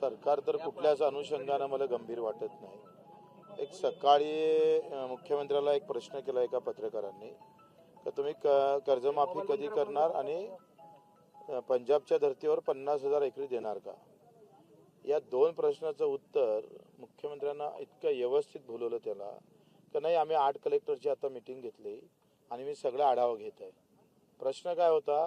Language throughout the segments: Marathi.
सरकार तर कुठल्याच अनुषंगाने मला गंभीर वाटत नाही। एक सकाळी मुख्यमंत्र्याला एक प्रश्न केला एका पत्रकारांनी की तुम्ही कर्जमाफी कधी करणार आणि पंजाबच्या धर्तीवर 50,000 एकरी देणार का। या दोन प्रश्नाचं उत्तर मुख्यमंत्र्यांना इतकं व्यवस्थित बोलवलं त्याला की नाही आम्ही 8 कलेक्टरची आता मीटिंग घेतली आणि मी सगळा आढावा घेत आहे। प्रश्न काय होता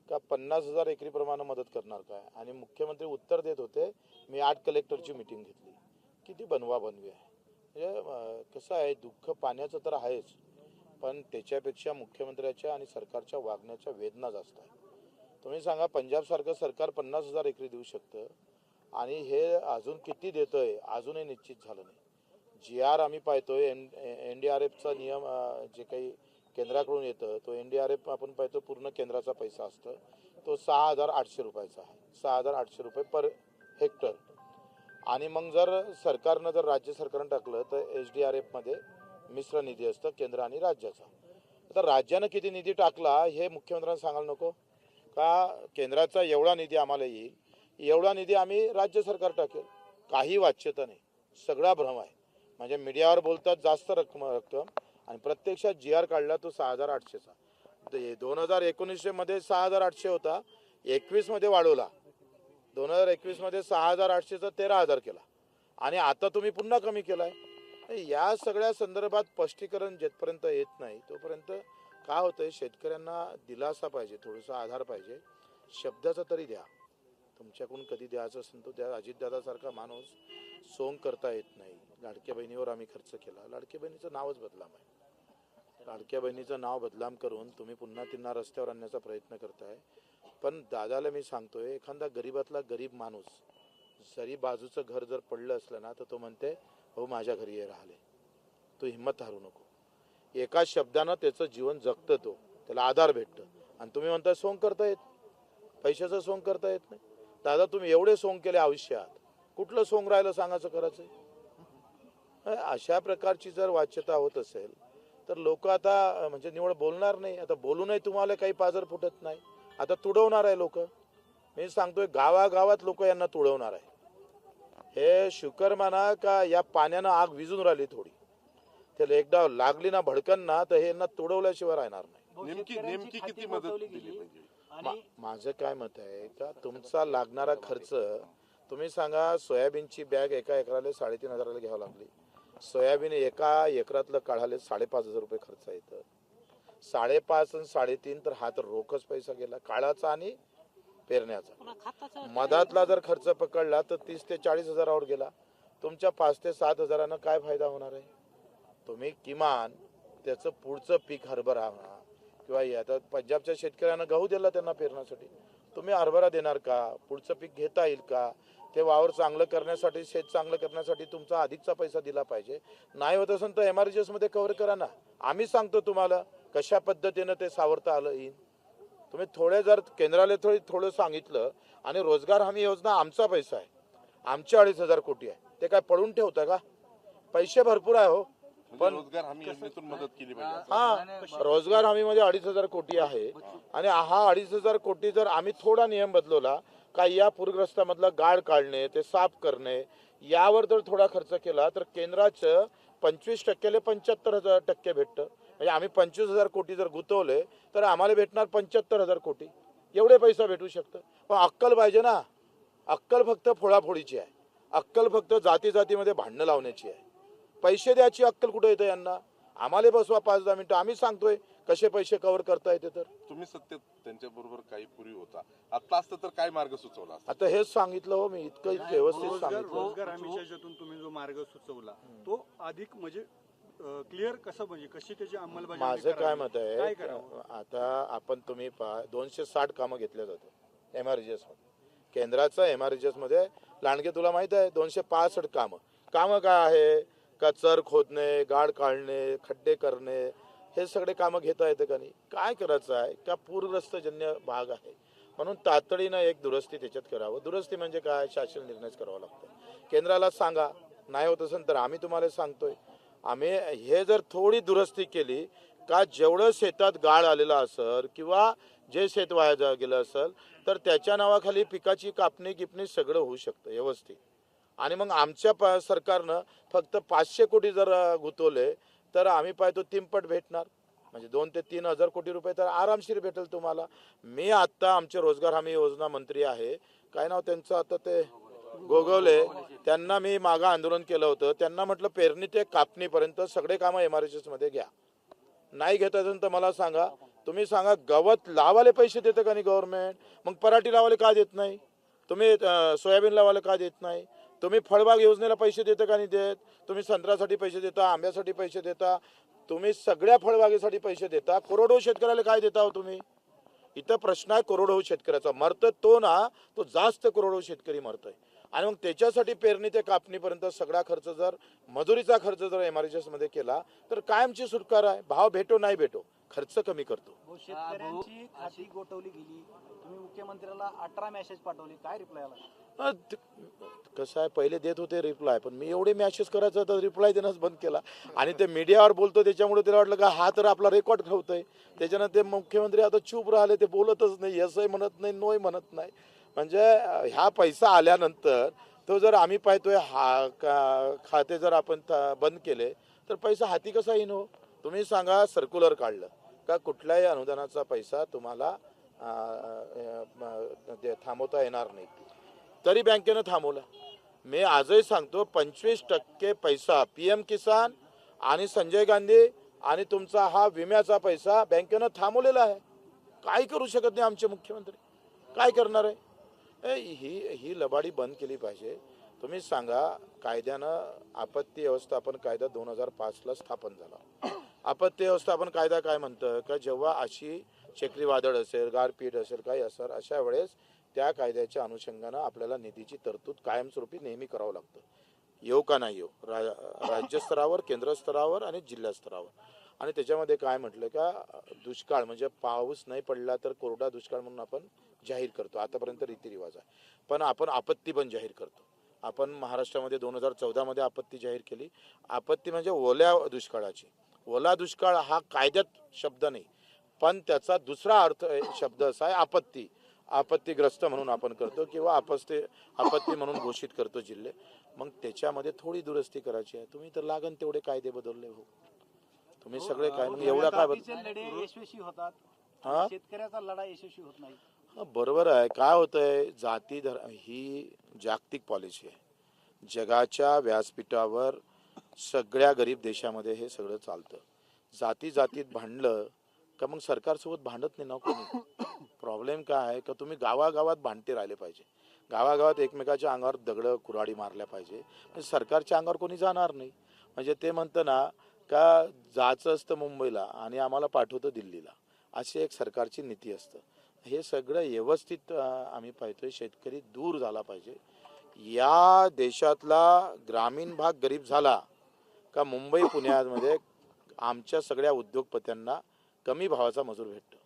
का 50,000 एकरी प्रमाणे मदत करणार काय, आणि मुख्यमंत्री उत्तर देत होते मी 8 कलेक्टरची मीटिंग घेतली। किती बनवाबनवी आहे। म्हणजे कसं आहे, दुःख पाण्याचं तर आहेच, पण त्याच्यापेक्षा मुख्यमंत्र्याच्या आणि सरकारच्या वागण्याच्या वेदना जास्त आहे। तुम्ही सांगा, पंजाब सारखं सरकार 50,000 एकरी देऊ शकतं आणि हे अजून किती देतंय अजूनही निश्चित झालं नाही। GR आम्ही पाहतोय, NDRFचा नियम जे काही केंद्राकडून येतं तो NDRF आपण पाहतो पूर्ण केंद्राचा पैसा असतो, तो 6,800 रुपयाचा आहे, 6,800 रुपये पर हेक्टर। आणि मग जर सरकारनं जर राज्य सरकारनं टाकलं तर SDRF मध्ये मिश्र निधी असतं केंद्र आणि राज्याचा। आता राज्यानं किती निधी टाकला हे मुख्यमंत्र्यांना सांगायला नको का, केंद्राचा एवढा निधी आम्हाला येईल एवढा निधी आम्ही राज्य सरकार टाकेल। काही वाच्यता नाही, सगळा भ्रम आहे। म्हणजे मीडियावर बोलतात जास्त रक्कम आणि प्रत्यक्षात GR काढला तो 6,800चा। 2019 मध्ये 6,800 होता, 21 मध्ये वाढवला, 2021 मध्ये 6,800चा 13,000 केला आणि आता तुम्ही पुन्हा कमी केलाय। या सगळ्या संदर्भात स्पष्टीकरण जेपर्यंत येत नाही तोपर्यंत काय होतंय, शेतकऱ्यांना दिलासा पाहिजे, थोडासा आधार पाहिजे, शब्दाचा तरी द्या। तुमच्याकडून कधी द्यायचं असेल तो द्या। अजितदादासारखा माणूस सोंग करता येत नाही। लाडक्या बहिणीवर आम्ही खर्च केला, लाडक्या बहिणीचं नावच बदनाम आहे। लाडक्या बहिणीचं नाव बदनाम करून तुम्ही पुन्हा त्यांना रस्त्यावर आणण्याचा प्रयत्न करताय। पण दादाला मी सांगतोय, एखादा गरीबातला गरीब माणूस जरी बाजूचं घर जर पडलं असलं ना तर तो म्हणते हो माझ्या घरी ये राहिले, तू हिंमत हारू नको। एका शब्दानं त्याचं जीवन जगतं, तो त्याला आधार भेटतं। आणि तुम्ही म्हणता सोंग करता येत, पैशाचं सोंग करता येत नाही। दादा तुम्ही एवढे सोंग केले आयुष्यात, कुठलं सोंग राहिलं सांगायचं करायचं। अशा प्रकारची जर वाच्यता होत असेल तर लोक आता म्हणजे निवड बोलणार नाही। आता बोलूनही तुम्हाला काही पाजर फुटत नाही, आता तुडवणार आहे लोक। मी सांगतोय गावागावात लोक यांना तुडवणार आहे। हे शुकर माना का या पाण्यानं आग विजून राहिली थोडी, त्याला एकदा लागली ना भडकन ना तर हे यांना तुडवल्याशिवाय राहणार नाही। नेमकी किती मदत दिली पाहिजे? माझं काय मत आहे का, तुमचा लागणारा खर्च तुम्ही सांगा। सोयाबीनची बॅग एका एकराला 3,500 घ्यावं लागली। सोयाबीन एका एकरातलं काढाले 5,500 रुपये खर्च येतं। 5.5 आणि 3.5 तर हा तर रोखच पैसा गेला, काळाचा आणि पेरण्याचा। मधातला जर खर्च पकडला तर 30 ते 40 हजारावर गेला। तुमच्या 5 ते 7 हजारानं काय फायदा होणार आहे। तुम्ही किमान त्याचं पुढचं पीक हरभरा किंवा आता पंजाबच्या शेतकऱ्यांना गहू दिला त्यांना पेरण्यासाठी, तुम्ही हरभरा देणार का, पुढचं पीक घेता येईल का, ते वावर चांगलं करण्यासाठी, शेत चांगलं करण्यासाठी तुमचा अधिकचा पैसा दिला पाहिजे। नाही होत असेल तर MRGS मध्ये कव्हर करा ना। आम्ही सांगतो तुम्हाला कशा पद्धतीनं ते सावरता आलं येईल। तुम्ही थोडे जर केंद्राला थोडं सांगितलं, आणि रोजगार हमी योजना आमचा पैसा आहे, आमचे 2,500 कोटी आहे, ते काय पडून ठेवता का, पैसे भरपूर आहे हो। पण रोजगार हमी योजनेतून मदत केली पाहिजे। हा, रोजगार हमी मध्ये 2,500 कोटी आहे आणि हा 2,500 कोटी जर आम्ही थोडा नियम बदलवला का, या पूरग्रस्तामधला गाळ काढणे, ते साफ करणे, यावर जर थोडा खर्च केला तर केंद्राचं 25% 75% भेटतं। म्हणजे आम्ही 25,000 कोटी जर गुंतवले तर आम्हाला भेटणार 75,000 कोटी, एवढे पैसा भेटू शकतं। पण अक्कल पाहिजे ना, अक्कल फक्त फोडाफोडीची आहे, अक्कल फक्त जाती जातीमध्ये भांडणं लावण्याची आहे। पैसे द्यायची अक्कल कुठे येते यांना। आम्हाला बसवा 5-10 मिनिटं, आम्ही सांगतोय कसे पैसे कव्हर करता येते। तर तुम्ही सत्तेत त्यांच्या बरोबर काही पूर्वी होता, आता असतं तर काय मार्ग सुचवला असता? आता हेच सांगितलं हो मी, इतकं व्यवस्थित सांगितलं। रोजगार हमीच्या याच्यातून तुम्ही जो मार्ग सुचवला तो अधिक म्हणजे क्लिअर कसं, म्हणजे कशी त्याची अंमलबजावणी माझं काय करावी? मत काय आहे, करावं? आता आपण तुम्ही 260 कामं घेतल्या जातात MRGS मध्ये, केंद्राचा MRGS मध्ये लांडगे तुला माहित आहे 265 कामं काय आहे का, चर खोदणे, गाड काढणे, खड्डे करणे, हे सगळे कामं घेता येतं का नाही। काय करायचं आहे का, पूरग्रस्तजन्य भाग आहे म्हणून तातडीनं एक दुरुस्ती त्याच्यात करावं। दुरुस्ती म्हणजे काय, शासन निर्णयच करावा लागतो। केंद्राला सांगा, नाही होत असेल तर आम्ही तुम्हाला सांगतोय, आम्ही हे जर थोडी दुरुस्ती केली का, जेवढं शेतात गाळ आलेला असेल किंवा जे शेत वाया गेलं असेल तर त्याच्या नावाखाली पिकाची कापणी गिपणी सगळं होऊ शकतं व्यवस्थित. आणि मग आमच्या सरकारनं फक्त 500 कोटी जर गुंतवले तर आम्ही पाहतो तिप्पट भेटणार, म्हणजे 2 ते 3 हजार कोटी रुपये तर आरामशीर भेटेल तुम्हाला. मी आत्ता आमचे रोजगार हमी योजना मंत्री आहे, काय नाव त्यांचं आता ते गोगवले, त्यांना मी मागं आंदोलन केलं होतं. त्यांना म्हटलं पेरणी ते कापणीपर्यंत सगळे कामं MRHS मध्ये घ्या. नाही घेता येतं तर मला सांगा. तुम्ही सांगा गवत लावायला पैसे देतं का नाही गव्हर्नमेंट? मग पराठी लावायला का देत नाही? तुम्ही सोयाबीन लावायला का देत नाही? तुम्ही फळबाग योजनेला पैसे देता का नाही देत? तुम्ही संत्र्यासाठी पैसे देता, आंब्यासाठी पैसे देता, तुम्ही सगळ्या फळबागेसाठी पैसे देता. करोडो शेतकऱ्याला काय देता हो तुम्ही? इथं प्रश्न आहे करोडो शेतकऱ्याचा. मरत तो ना, तो जास्त करोडो शेतकरी मरतोय. आणि मग त्याच्यासाठी पेरणी ते कापणीपर्यंत सगळा खर्च जर मजुरीचा खर्च जर MRHS मध्ये केला तर कायमची सुटका आहे. भाव भेटो नाही भेटो खर्च कमी करतो. शेतकऱ्यांची खाती गोठवली गेली. तुम्ही मुख्यमंत्र्याला 18 मेसेज पाठवले, काय रिप्लाय आला? कसं आहे, पहिले देत होते रिप्लाय, पण मी एवढे मॅसेज करायचं तर रिप्लाय देणंच बंद केला. आणि ते मीडियावर बोलतो त्याच्यामुळे त्याला वाटलं का हा तर आपला रेकॉर्ड ठेवतोय. त्याच्यानं ते मुख्यमंत्री आता चूप राहिले, ते बोलतच नाही, यसही म्हणत नाही, नोय म्हणत नाही. म्हणजे ह्या पैसा आल्यानंतर तो जर आम्ही पाहतोय खाते जर आपण बंद केले तर पैसा हाती कसा येईन हो? तुम्ही सांगा, सर्क्युलर काढलं का कुठल्याही अनुदानाचा पैसा तुम्हाला थांबवता येणार नाही, तरी बँकेनं थांबवला. मी आजही सांगतो 25% पैसा PM किसान आणि संजय गांधी आणि तुमचा हा विम्याचा पैसा बँकेनं थांबवलेला आहे. काय करू शकत नाही आमचे मुख्यमंत्री, काय करणार आहे? ही लबाडी बंद केली पाहिजे. तुम्ही सांगा, कायद्यानं आपत्ती व्यवस्थापन कायदा 2005ला स्थापन झाला. आपत्ती व्यवस्थापन कायदा काय म्हणतं का जेव्हा अशी चक्रीवादळ असेल, गारपीट असेल, काही असेल, अशा वेळेस त्या कायद्याच्या अनुषंगानं आपल्याला निधीची तरतूद कायमस्वरूपी नेहमी करावं लागतं. येऊ का नाही येऊ, राज्य स्तरावर, केंद्र स्तरावर आणि जिल्हा स्तरावर. आणि त्याच्यामध्ये काय म्हटलं का दुष्काळ म्हणजे पाऊस नाही पडला तर कोरडा दुष्काळ म्हणून आपण जाहीर करतो. आतापर्यंत रीतिरिवाज आहे, पण आपण आपत्ती पण जाहीर करतो. आपण महाराष्ट्रामध्ये 2014 मध्ये आपत्ती जाहीर केली. आपत्ती म्हणजे ओल्या दुष्काळाची. ओला दुष्काळ हा कायद्यात शब्द नाही, पण त्याचा दुसरा अर्थ शब्द असा आहे आपत्ती. आपत्तीग्रस्त म्हणून आपण करतो किंवा आपत्ती म्हणून घोषित करतो जिल्हे. मग त्याच्यामध्ये थोडी दुरुस्ती करायची आहे. तुम्ही तर लागन तेवढे कायदे बदलले हो, तुम्ही सगळे काय मग एवढा काय लढे यशस्वी होतात, हा शेतकऱ्याचा लढा यशस्वी होत नाही. बरोबर आहे. काय होतंय, जाती ही जागतिक पॉलिसी आहे. जगाच्या व्यासपीठावर सगळ्या गरीब देशामध्ये हे सगळं चालतं. जातीत भांडलं का मग सरकारसोबत भांडत नाही ना कोणी. प्रॉब्लेम काय आहे का तुम्ही गावागावात भांडते राहिले पाहिजे. गावागावात एकमेकाच्या अंगावर दगडं कुऱ्हाडी मारल्या पाहिजे. म्हणजे सरकारच्या अंगावर कोणी जाणार नाही. म्हणजे ते म्हणतं ना का जायचं असतं मुंबईला आणि आम्हाला पाठवतं दिल्लीला, अशी एक सरकारची नीती असतं. हे सगळं व्यवस्थित आम्ही पाहतोय. शेतकरी दूर झाला पाहिजे. या देशातला ग्रामीण भाग गरीब झाला का मुंबई पुण्यामध्ये आमच्या सगळ्या उद्योगपत्यांना कमी भावाचा मजूर भेटतो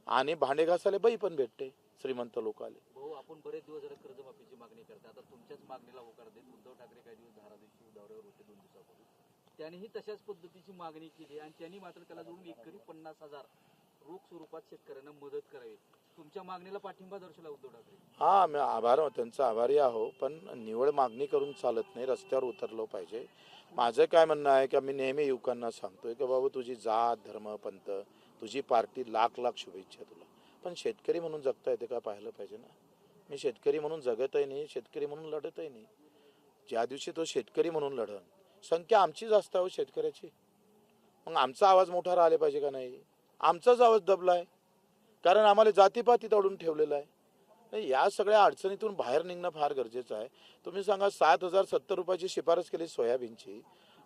आणि भांडे घासायला बाई पण भेटते श्रीमंत लोकांना. भाऊ, आपण बरेच दिवस झाले कर्जमाफीची मागणी करता. आता तुमच्याच मागणीला होकार देत उद्धव ठाकरे काही दिवस धारादेशी दौऱ्यावर होते 2 दिवसापूर्वी. त्यांनीही तशाच पद्धतीची मागणी केली आणि त्यांनी मात्र त्याला जोडून एकरी 50,000 रोख स्वरूपात शेतकऱ्यांना मदत करावी. तुमच्या मागणीला पाठिंबा दर्शवला उद्धव ठाकरे. हा, मी त्यांचा आभारी आहो, पण निवड मागणी करून चालत नाही, रस्त्यावर उतरलो पाहिजे. माझं काय म्हणणं आहे का मी नेहमी युवकांना सांगतोय की बाबा तुझी जात धर्म पंथ तुझी पार्टी लाख शुभेच्छा तुला, पण शेतकरी म्हणून जगता येते का पाहिलं पाहिजे ना. मी शेतकरी म्हणून जगतही नाही, शेतकरी म्हणून लढतही नाही. ज्या दिवशी तो शेतकरी म्हणून लढन, संख्या आमची जास्त आहे शेतकऱ्याची, मग आमचा आवाज मोठा राहिला पाहिजे का नाही. आमचाच आवाज दबलाय कारण आम्हाला जातीपाती तोडून ठेवलेला आहे. या सगळ्या अडचणीतून बाहेर निघणं फार गरजेचं आहे. तुम्ही सांगा 7,070 रुपयाची शिफारस केली सोयाबीनची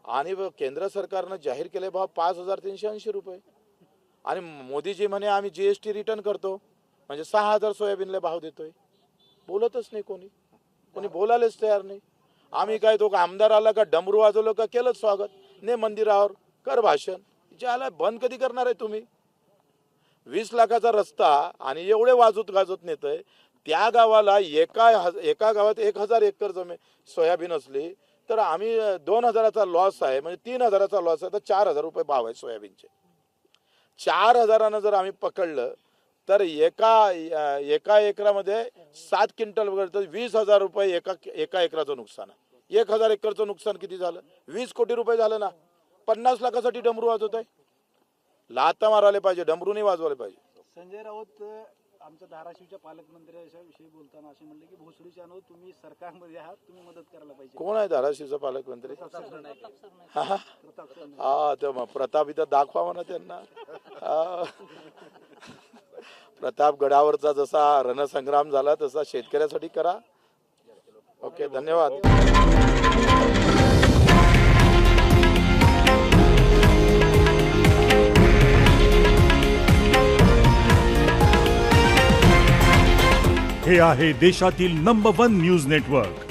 आणि केंद्र सरकारनं जाहीर केले भाव 5,380 रुपये आणि मोदीजी म्हणे आम्ही GST रिटर्न करतो म्हणजे 6,000 सोयाबीनला भाव देतोय. बोलतच नाही कोणी बोलायलाच तयार नाही. आम्ही काय तो आमदार आला का डमरू वाजवलं का केलं स्वागत, ने मंदिरावर कर भाषण. ज्याला बंद कधी करणार आहे तुम्ही? 20 लाखाचा रस्ता आणि एवढे वाजत गाजत नेतय. त्या गावाला एका गावात 1,000 एकर जमीन सोयाबीन असली तर आम्ही 2,000चा लॉस आहे, म्हणजे 3,000चा लॉस आहे, तर 4,000 रुपये भाव आहे सोयाबीनचे. 4,000 जर आम्ही पकडलं तर एका एकरामध्ये 7 क्विंटल वगैरे तर 20,000 रुपये एका एकराचं नुकसान आहे. 1,000 एकरचं नुकसान किती झालं? 20 कोटी रुपये झालं ना. 50 लाखासाठी डमरू वाजवत आहे. लाथा मारायला पाहिजे, डमरू नाही वाजवायला पाहिजे. संजय राऊत आमच्या धाराशिवच्या पालकमंत्र्यांविषयी बोलताना असे म्हणले की भोसडीच्या अनुभव तुम्ही सरकारमध्ये आहात, तुम्ही मदत करायला पाहिजे. कोण आहे धाराशिवचा पालकमंत्री? प्रताप सरनाईक. हा ते मग प्रताप इथं दाखवा म्हणा त्यांना. प्रतापगडावरचा जसा रणसंग्राम झाला तसा शेतकऱ्यासाठी करा. ओके, धन्यवाद. हे आहे देशातील नंबर 1 न्यूज नेटवर्क